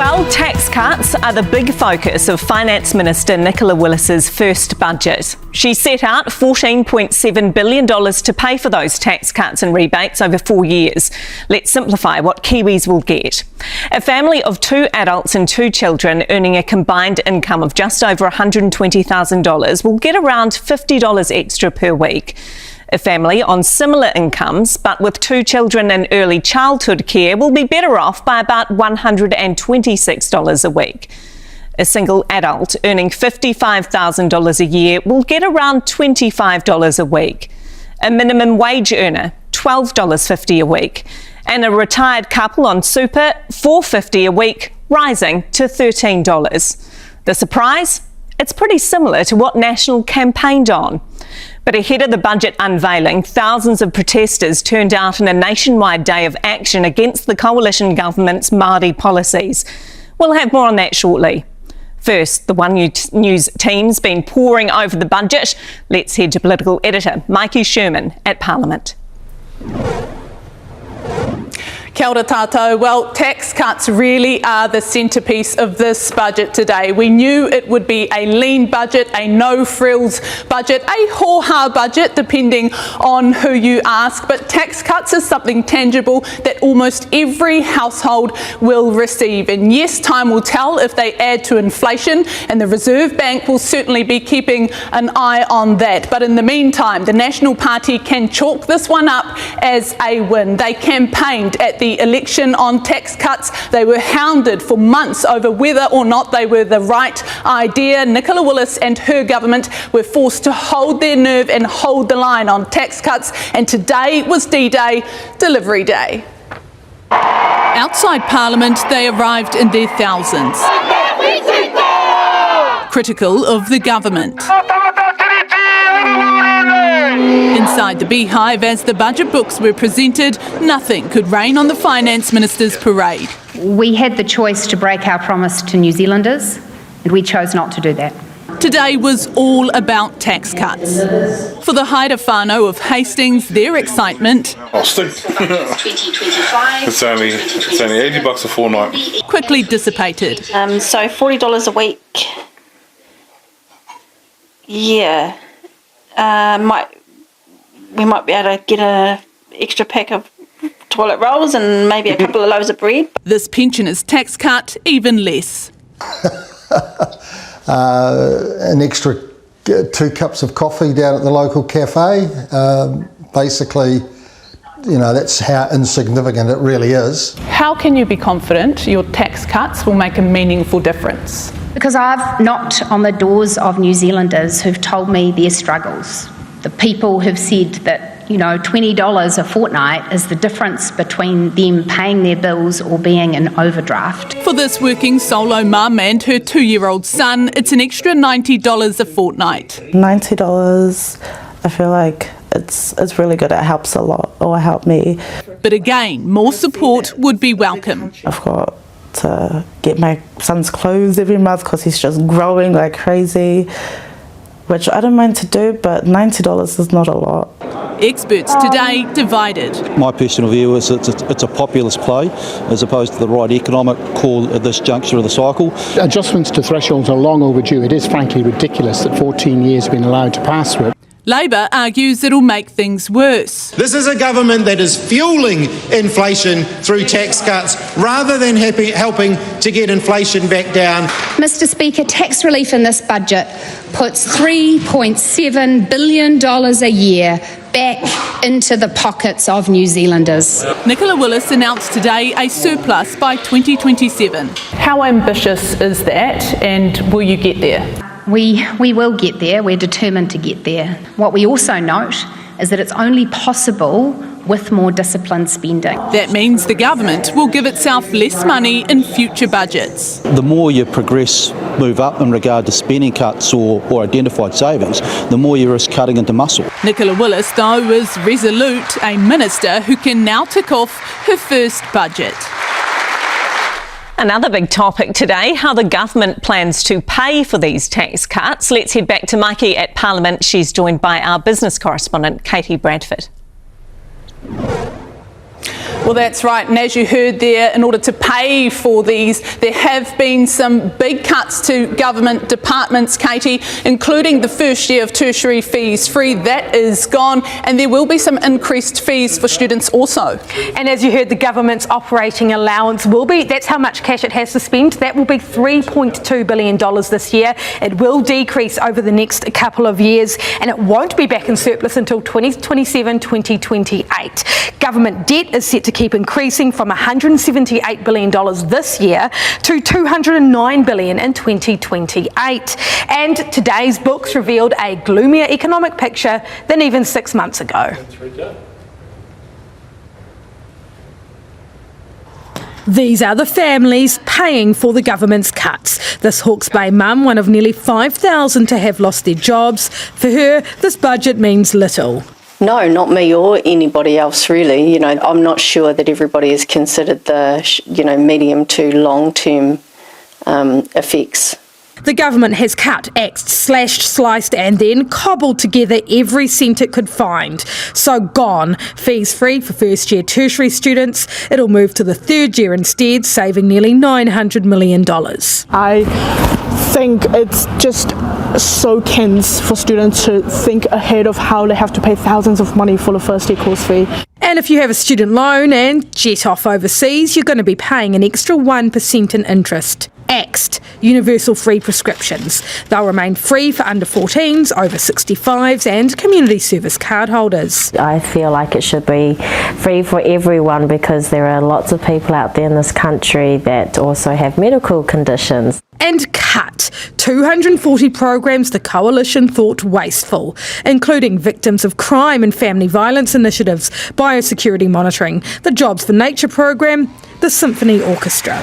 Well, tax cuts are the big focus of Finance Minister Nicola Willis's first budget. She set out $14.7 billion to pay for those tax cuts and rebates over 4 years. Let's simplify what Kiwis will get. A family of 2 adults and 2 children earning a combined income of just over $120,000 will get around $50 extra per week. A family on similar incomes, but with 2 children in early childhood care, will be better off by about $126 a week. A single adult earning $55,000 a year will get around $25 a week. A minimum wage earner, $12.50 a week. And a retired couple on super, $4.50 a week, rising to $13. The surprise? It's pretty similar to what National campaigned on. But ahead of the budget unveiling, thousands of protesters turned out in a nationwide day of action against the coalition government's Māori policies. We'll have more on that shortly. First, the One News team's been poring over the budget. Let's head to political editor Mikey Sherman at Parliament. Kia ora tātou. Well, tax cuts really are the centrepiece of this budget today. We knew it would be a lean budget, a no-frills budget, a ho-ha budget, depending on who you ask. But tax cuts is something tangible that almost every household will receive. And yes, time will tell if they add to inflation, and the Reserve Bank will certainly be keeping an eye on that. But in the meantime, the National Party can chalk this one up as a win. They campaigned at the election on tax cuts. They were hounded for months over whether or not they were the right idea. Nicola Willis and her government were forced to hold their nerve and hold the line on tax cuts, and today was D-Day, delivery day. Outside Parliament, they arrived in their thousands, critical of the government. Inside the beehive, as the budget books were presented, nothing could rain on the Finance Minister's parade. We had the choice to break our promise to New Zealanders, and we chose not to do that. Today was all about tax cuts. For the Haere whānau of Hastings, their excitement It's only $80 a fortnight. quickly dissipated. So $40 a week. Yeah. We might be able to get an extra pack of toilet rolls and maybe a couple of loaves of bread. This pensioners' tax cut, even less. An extra 2 cups of coffee down at the local cafe. Basically, you know, that's how insignificant it really is. How can you be confident your tax cuts will make a meaningful difference? Because I've knocked on the doors of New Zealanders who've told me their struggles. The people who've said that, you know, $20 a fortnight is the difference between them paying their bills or being in overdraft. For this working solo mum and her 2-year-old son, it's an extra $90 a fortnight. $90, I feel like it's really good. It helps a lot, or helped me. But again, more support would be welcome. I've got to get my son's clothes every month because he's just growing like crazy, which I don't mind to do, but $90 is not a lot. Experts today divided. My personal view is it's a populist play as opposed to the right economic call at this juncture of the cycle. Adjustments to thresholds are long overdue. It is frankly ridiculous that 14 years have been allowed to pass through it. Labor argues it'll make things worse. This is a government that is fuelling inflation through tax cuts rather than helping to get inflation back down. Mr. Speaker, tax relief in this budget puts $3.7 billion a year back into the pockets of New Zealanders. Nicola Willis announced today a surplus by 2027. How ambitious is that, and will you get there? We will get there. We're determined to get there. What we also note is that it's only possible with more disciplined spending. That means the government will give itself less money in future budgets. The more you move up in regard to spending cuts or identified savings, the more you risk cutting into muscle. Nicola Willis, though, is resolute, a minister who can now tick off her first budget. Another big topic today, how the government plans to pay for these tax cuts. Let's head back to Mikey at Parliament. She's joined by our business correspondent, Katie Bradford. Well, that's right. And as you heard there, in order to pay for these, there have been some big cuts to government departments, Katie, including the first year of tertiary fees free. That is gone. And there will be some increased fees for students also. And as you heard, the government's operating allowance will be, that's how much cash it has to spend. That will be $3.2 billion this year. It will decrease over the next couple of years, and it won't be back in surplus until 2027, 2028. Government debt is set to keep increasing from $178 billion this year to $209 billion in 2028. And today's books revealed a gloomier economic picture than even 6 months ago. These are the families paying for the government's cuts. This Hawke's Bay mum, one of nearly 5,000 to have lost their jobs. For her, this budget means little. No, not me or anybody else really. I'm not sure that everybody has considered the, medium to long-term effects. The government has cut, axed, slashed, sliced and then cobbled together every cent it could find. So gone. Fees free for first year tertiary students. It'll move to the third year instead, saving nearly $900 million. I think it's just so tense for students to think ahead of how they have to pay thousands of money for the first year course fee. And if you have a student loan and jet off overseas, you're going to be paying an extra 1% in interest. Axed, universal free prescriptions. They'll remain free for under 14s, over 65s and community service card holders. I feel like it should be free for everyone because there are lots of people out there in this country that also have medical conditions. And cut 240 programs the Coalition thought wasteful, including victims of crime and family violence initiatives, biosecurity monitoring, the Jobs for Nature program, the Symphony Orchestra.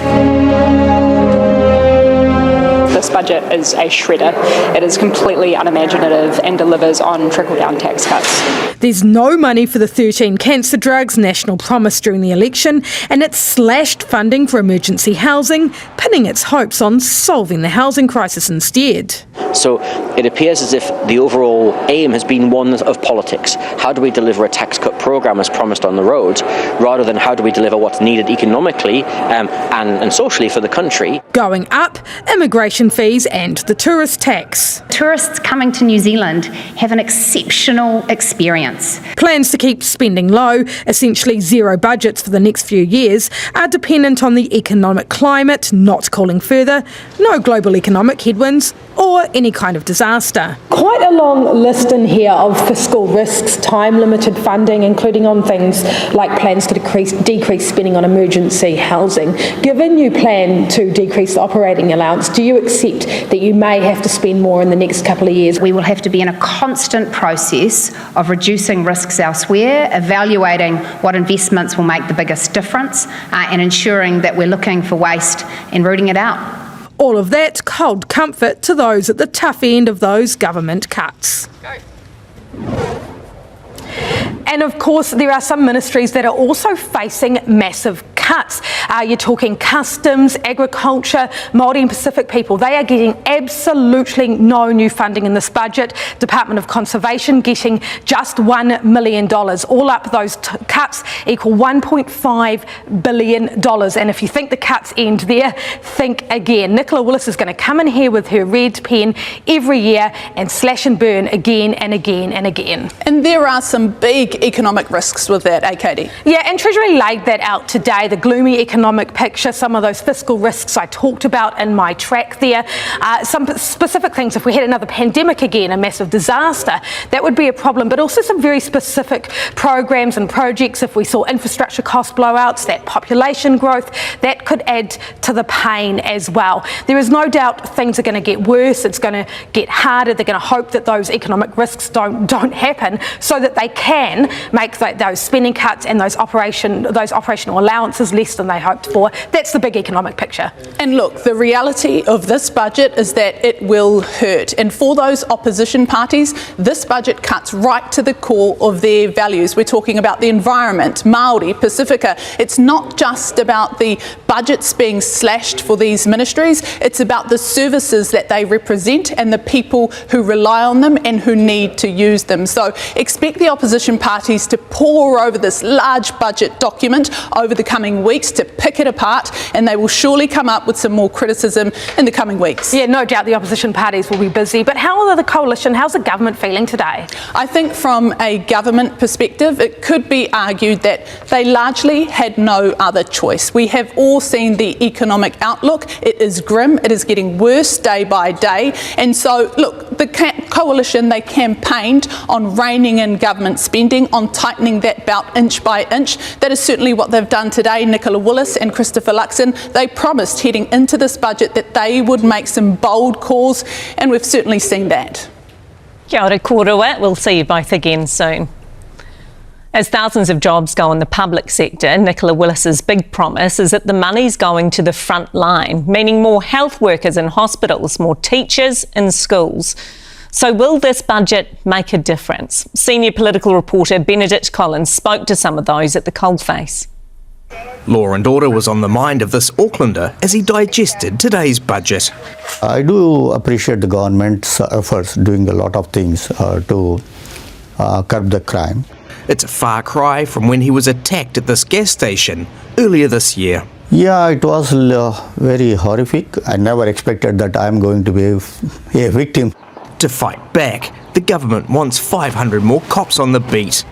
This budget is a shredder. It is completely unimaginative and delivers on trickle-down tax cuts. There's no money for the 13 cancer drugs National promised during the election, and it's slashed funding for emergency housing, pinning its hopes on solving the housing crisis instead. So it appears as if the overall aim has been one of politics. How do we deliver a tax cut programme as promised on the road, rather than how do we deliver what's needed economically and socially for the country? Going up, immigration fees and the tourist tax. Tourists coming to New Zealand have an exceptional experience. Plans to keep spending low, essentially zero budgets for the next few years, are dependent on the economic climate not cooling further, no global economic headwinds, or any kind of disaster. Quite a long list in here of fiscal risks, time-limited funding, including on things like plans to decrease spending on emergency housing. Given you plan to decrease the operating allowance, do you accept that you may have to spend more in the next couple of years? We will have to be in a constant process of reducing risks elsewhere, evaluating what investments will make the biggest difference, and ensuring that we're looking for waste and rooting it out. All of that cold comfort to those at the tough end of those government cuts. And of course, there are some ministries that are also facing massive cuts. You're talking customs, agriculture, Māori and Pacific people. They are getting absolutely no new funding in this budget. Department of Conservation getting just $1 million. All up, those cuts equal $1.5 billion. And if you think the cuts end there, think again. Nicola Willis is going to come in here with her red pen every year and slash and burn again and again and again. And there are some big economic risks with that, Katie? Yeah, and Treasury laid that out today, the gloomy economic picture, some of those fiscal risks I talked about in my track there. Some specific things, if we had another pandemic again, a massive disaster, that would be a problem, but also some very specific programs and projects. If we saw infrastructure cost blowouts, that population growth, that could add to the pain as well. There is no doubt things are going to get worse, it's going to get harder. They're going to hope that those economic risks don't happen so that they can make those spending cuts and those operational allowances was less than they hoped for. That's the big economic picture. And look, the reality of this budget is that it will hurt. And for those opposition parties, this budget cuts right to the core of their values. We're talking about the environment, Māori, Pacifica. It's not just about the budgets being slashed for these ministries, it's about the services that they represent and the people who rely on them and who need to use them. So expect the opposition parties to pore over this large budget document over the coming weeks to pick it apart, and they will surely come up with some more criticism in the coming weeks. Yeah, no doubt the opposition parties will be busy, but how are the coalition, how's the government feeling today? I think from a government perspective, it could be argued that they largely had no other choice. We have all seen the economic outlook. It is grim, it is getting worse day by day, and so look, the coalition, they campaigned on reining in government spending, on tightening that belt inch by inch. That is certainly what they've done today. Nicola Willis and Christopher Luxon, they promised heading into this budget that they would make some bold calls, and we've certainly seen that. Kia ora kōrua, we'll see you both again soon. As thousands of jobs go in the public sector, Nicola Willis's big promise is that the money's going to the front line, meaning more health workers in hospitals, more teachers in schools. So will this budget make a difference? Senior political reporter Benedict Collins spoke to some of those at the coalface. Law and order was on the mind of this Aucklander as he digested today's budget. I do appreciate the government's efforts doing a lot of things to curb the crime. It's a far cry from when he was attacked at this gas station earlier this year. Yeah, it was very horrific. I never expected that I'm going to be a victim. To fight back, the government wants 500 more cops on the beat.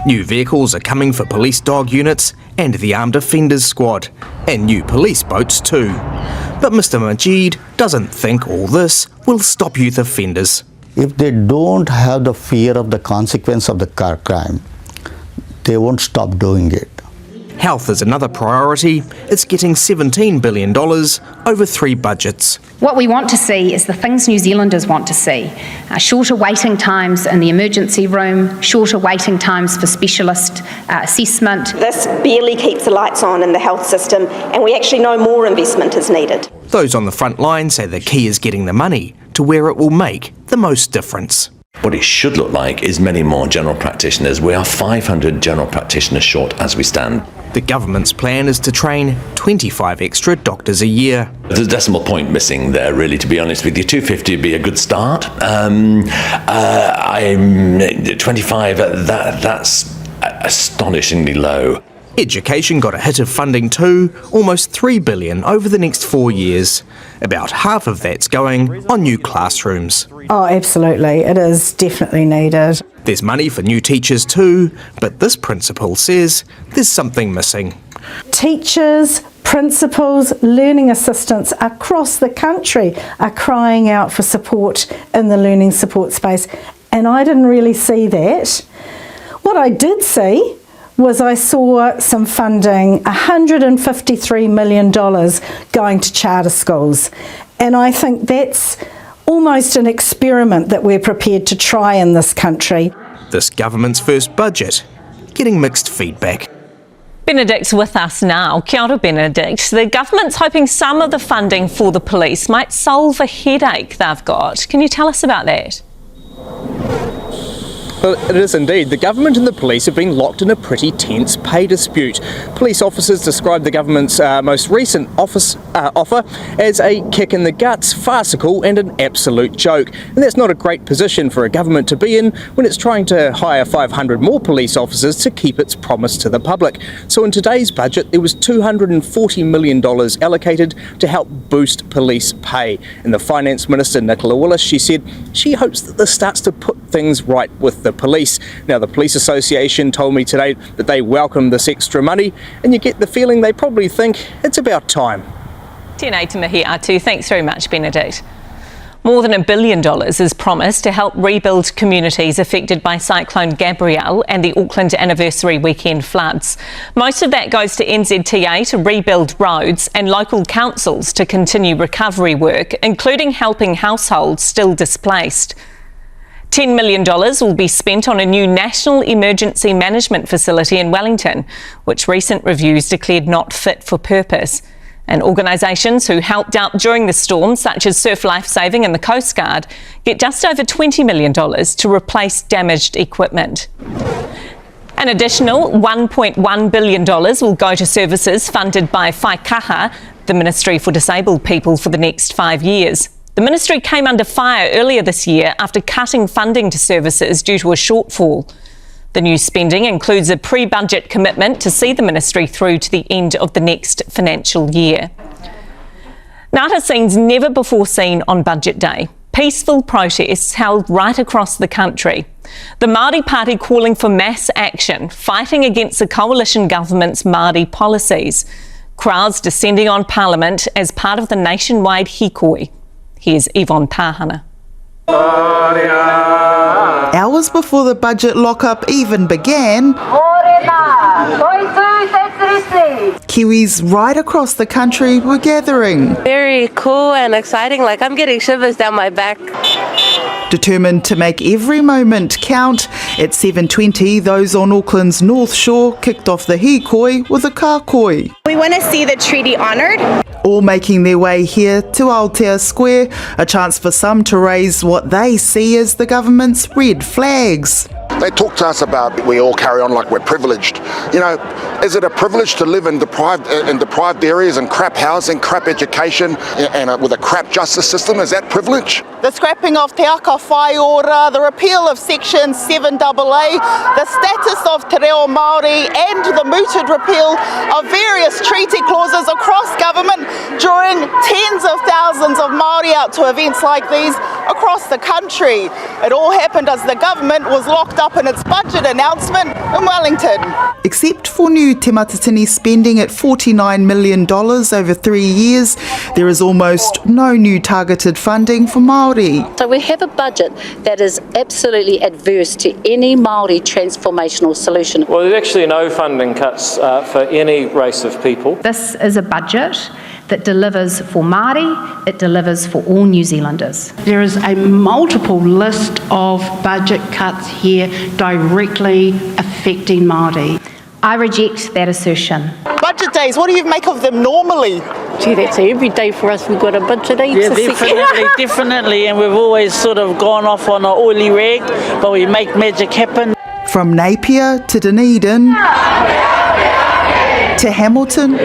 New vehicles are coming for police dog units and the Armed Offenders Squad, and new police boats too. But Mr Majid doesn't think all this will stop youth offenders. If they don't have the fear of the consequence of the car crime, they won't stop doing it. Health is another priority. It's getting $17 billion over 3 budgets. What we want to see is the things New Zealanders want to see. Shorter waiting times in the emergency room, shorter waiting times for specialist assessment. This barely keeps the lights on in the health system, and we actually know more investment is needed. Those on the front line say the key is getting the money to where it will make the most difference. What it should look like is many more general practitioners. We are 500 general practitioners short as we stand. The government's plan is to train 25 extra doctors a year. There's a decimal point missing there, really, to be honest with you. 250 would be a good start. 25, that's astonishingly low. Education got a hit of funding too, almost $3 billion over the next 4 years. About half of that's going on new classrooms. Oh, absolutely. It is definitely needed. There's money for new teachers too, but this principal says there's something missing. Teachers, principals, learning assistants across the country are crying out for support in the learning support space, and I didn't really see that. What I did see was I saw some funding, $153 million going to charter schools. And I think that's almost an experiment that we're prepared to try in this country. This government's first budget, getting mixed feedback. Benedict's with us now. Kia ora, Benedict. The government's hoping some of the funding for the police might solve a headache they've got. Can you tell us about that? Well, it is indeed. The government and the police have been locked in a pretty tense pay dispute. Police officers described the government's most recent offer as a kick in the guts, farcical and an absolute joke. And that's not a great position for a government to be in when it's trying to hire 500 more police officers to keep its promise to the public. So in today's budget, there was $240 million allocated to help boost police pay. And the Finance Minister, Nicola Willis, she said she hopes that this starts to put things right with the police. Now, the Police Association told me today that they welcome this extra money, and you get the feeling they probably think it's about time. Tēnei te mihi atu. Thanks very much, Benedict. More than $1 billion is promised to help rebuild communities affected by Cyclone Gabrielle and the Auckland anniversary weekend floods. Most of that goes to NZTA to rebuild roads and local councils to continue recovery work, including helping households still displaced. $10 million will be spent on a new National Emergency Management Facility in Wellington, which recent reviews declared not fit for purpose. And organisations who helped out during the storm, such as Surf Lifesaving and the Coast Guard, get just over $20 million to replace damaged equipment. An additional $1.1 billion will go to services funded by fyp, the Ministry for Disabled People, for the next 5 years. The ministry came under fire earlier this year after cutting funding to services due to a shortfall. The new spending includes a pre-budget commitment to see the ministry through to the end of the next financial year. Ngāta scenes never before seen on Budget Day. Peaceful protests held right across the country. The Māori Party calling for mass action, fighting against the coalition government's Māori policies. Crowds descending on Parliament as part of the nationwide hikoi. Here's Yvonne Tahana. Hours before the budget lockup even began, Kiwis right across the country were gathering. Very cool and exciting, like I'm getting shivers down my back. Determined to make every moment count, at 7:20 those on Auckland's North Shore kicked off the hikoi with a kākoi. We want to see the treaty honoured. All making their way here to Aotea Square, a chance for some to raise what they see as the government's red flags. They talk to us about we all carry on like we're privileged. You know, is it a privilege to live in deprived areas and crap housing, crap education, and with a crap justice system? Is that privilege? The scrapping of Te Aka Whai Ora, the repeal of Section 7AA, the status of Te Reo Māori, and the mooted repeal of various treaty clauses across government, drawing tens of thousands of Māori out to events like these across the country. It all happened as the government was locked up in its budget announcement in Wellington. Except for new Te Matatini spending at $49 million over 3 years, there is almost no new targeted funding for Māori. So we have a budget that is absolutely adverse to any Māori transformational solution. Well, there's actually no funding cuts for any race of people. This is a budget that delivers for Māori, it delivers for all New Zealanders. There is a multiple list of budget cuts here directly affecting Māori. I reject that assertion. Budget days, what do you make of them normally? Gee, that's every day for us. We've got a budget day. Yeah, definitely, and we've always sort of gone off on an oily rag, but we make magic happen. From Napier to Dunedin to Hamilton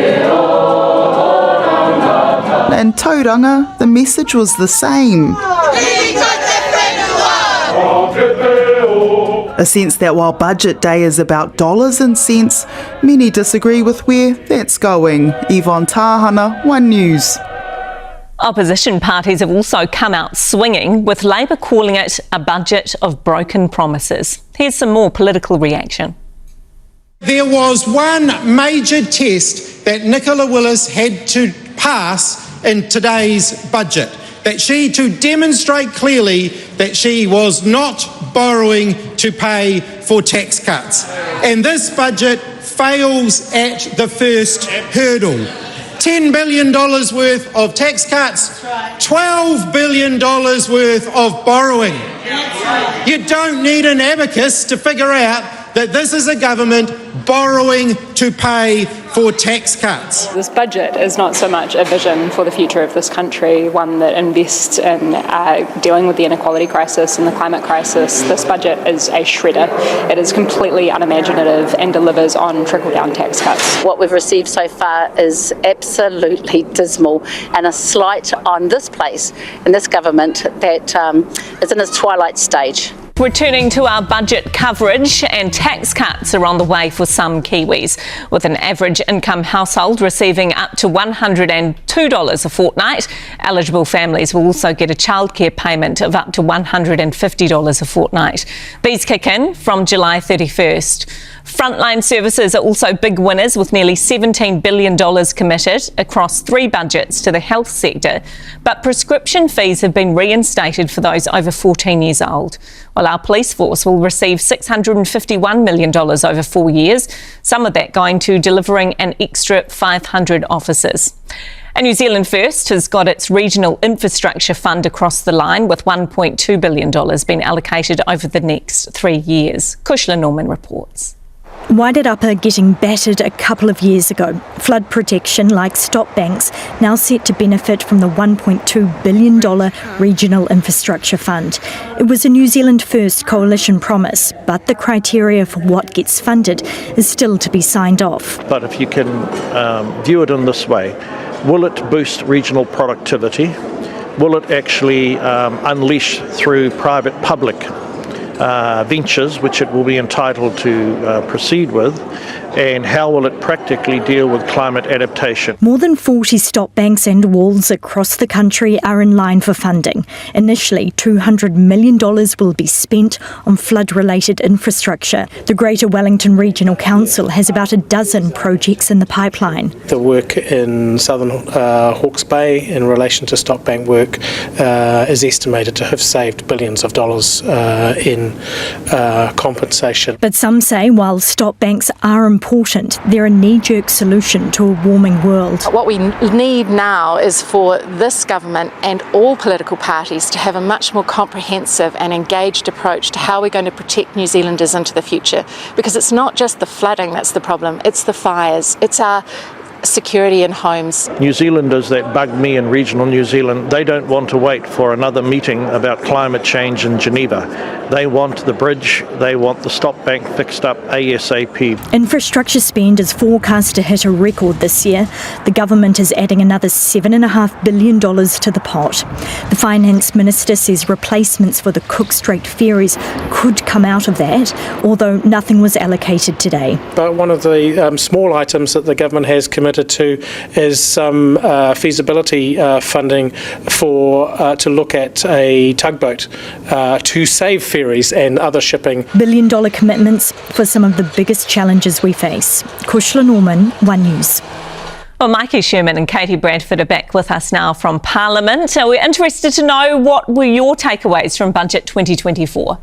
and Tauranga, the message was the same. A sense that while Budget Day is about dollars and cents, many disagree with where that's going. Yvonne Tahana, One News. Opposition parties have also come out swinging, with Labour calling it a budget of broken promises. Here's some more political reaction. There was one major test that Nicola Willis had to pass in today's budget, that she to demonstrate clearly that she was not borrowing to pay for tax cuts. And this budget fails at the first hurdle. $10 billion worth of tax cuts, $12 billion worth of borrowing. You don't need an abacus to figure out that this is a government borrowing to pay for tax cuts. This budget is not so much a vision for the future of this country, one that invests in dealing with the inequality crisis and the climate crisis. This budget is a shredder. It is completely unimaginative and delivers on trickle-down tax cuts. What we've received so far is absolutely dismal and a slight on this place and this government that is in its twilight stage. Returning to our budget coverage, and tax cuts are on the way for some Kiwis, with an average income household receiving up to $102 a fortnight. Eligible families will also get a childcare payment of up to $150 a fortnight. These kick in from July 31st. Frontline services are also big winners, with nearly $17 billion committed across 3 budgets to the health sector. But prescription fees have been reinstated for those over 14 years old, while our police force will receive $651 million over 4 years, some of that going to delivering an extra 500 officers. And New Zealand First has got its regional infrastructure fund across the line, with $1.2 billion being allocated over the next 3 years. Kushla Norman reports. Wairarapa getting battered a couple of years ago. Flood protection like stop banks now set to benefit from the $1.2 billion regional infrastructure fund. It was a New Zealand First coalition promise, but the criteria for what gets funded is still to be signed off. But if you can view it in this way, will it boost regional productivity? Will it actually unleash through private-public ventures, which it will be entitled to proceed with, and how will it practically deal with climate adaptation? More than 40 stop banks and walls across the country are in line for funding. Initially, $200 million will be spent on flood-related infrastructure. The Greater Wellington Regional Council has about a dozen projects in the pipeline. The work in southern Hawke's Bay in relation to stop bank work is estimated to have saved billions of dollars in compensation. But some say while stop banks are important, they're a knee-jerk solution to a warming world. What we need now is for this government and all political parties to have a much more comprehensive and engaged approach to how we're going to protect New Zealanders into the future. Because it's not just the flooding that's the problem, it's the fires, it's our security in homes. New Zealanders that bug me in regional New Zealand, they don't want to wait for another meeting about climate change in Geneva. They want the bridge, they want the stop bank fixed up ASAP. Infrastructure spend is forecast to hit a record this year. The government is adding another $7.5 billion to the pot. The Finance Minister says replacements for the Cook Strait ferries could come out of that, although nothing was allocated today. But one of the small items that the government has committed to is some feasibility funding for to look at a tugboat to save ferries and other shipping. $1 billion commitments for some of the biggest challenges we face. Kushla Norman, One News. Well, Mikey Sherman and Katie Bradford are back with us now from Parliament. We're interested to know what were your takeaways from Budget 2024.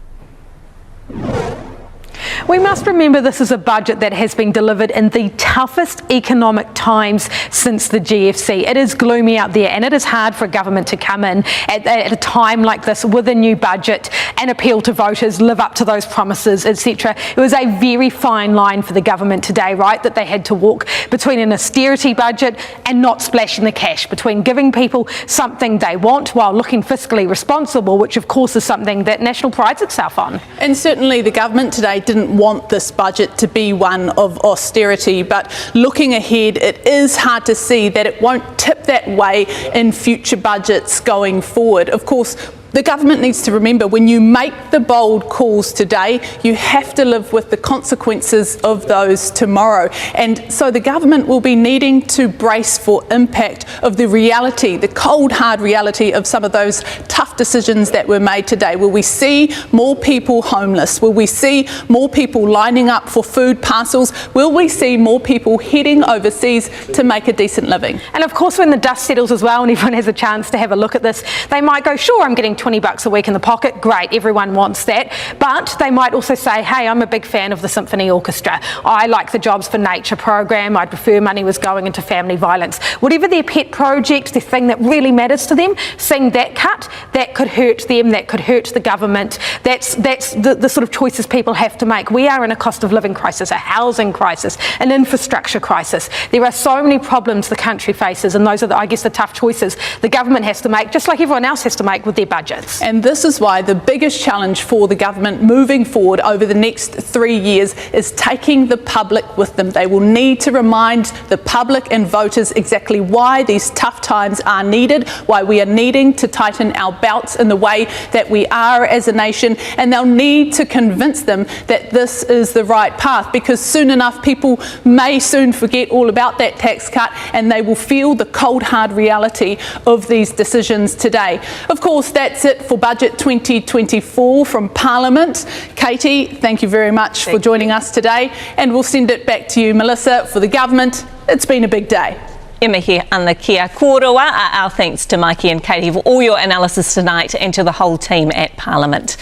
We must remember this is a budget that has been delivered in the toughest economic times since the GFC. It is gloomy out there, and it is hard for a government to come in at a time like this with a new budget and appeal to voters, live up to those promises, etc. It was a very fine line for the government today, right, that they had to walk between an austerity budget and not splashing the cash, between giving people something they want while looking fiscally responsible, which of course is something that National prides itself on. And certainly the government today didn't want this budget to be one of austerity, but looking ahead, it is hard to see that it won't tip that way in future budgets going forward. Of course, the government needs to remember when you make the bold calls today, you have to live with the consequences of those tomorrow. And so the government will be needing to brace for impact of the reality, the cold, hard reality of some of those tough decisions that were made today. Will we see more people homeless? Will we see more people lining up for food parcels? Will we see more people heading overseas to make a decent living? And of course, when the dust settles as well and everyone has a chance to have a look at this, they might go, sure, I'm getting $20 a week in the pocket, great, everyone wants that. But they might also say, hey, I'm a big fan of the Symphony Orchestra. I like the Jobs for Nature program. I'd prefer money was going into family violence. Whatever their pet project, the thing that really matters to them, seeing that cut, that could hurt them, that could hurt the government. That's the sort of choices people have to make. We are in a cost of living crisis, a housing crisis, an infrastructure crisis. There are so many problems the country faces, and those are, I guess, the tough choices the government has to make, just like everyone else has to make with their budget. And this is why the biggest challenge for the government moving forward over the next 3 years is taking the public with them. They will need to remind the public and voters exactly why these tough times are needed, why we are needing to tighten our belts in the way that we are as a nation, and they'll need to convince them that this is the right path, because soon enough people may soon forget all about that tax cut and they will feel the cold, hard reality of these decisions today. Of course, that's it for Budget 2024 from Parliament. Katie, thank you very much for joining us today, and we'll send it back to you, Melissa, for the government. It's been a big day. Emma here, Anna Kia Kōrua. Our thanks to Mikey and Katie for all your analysis tonight, and to the whole team at Parliament.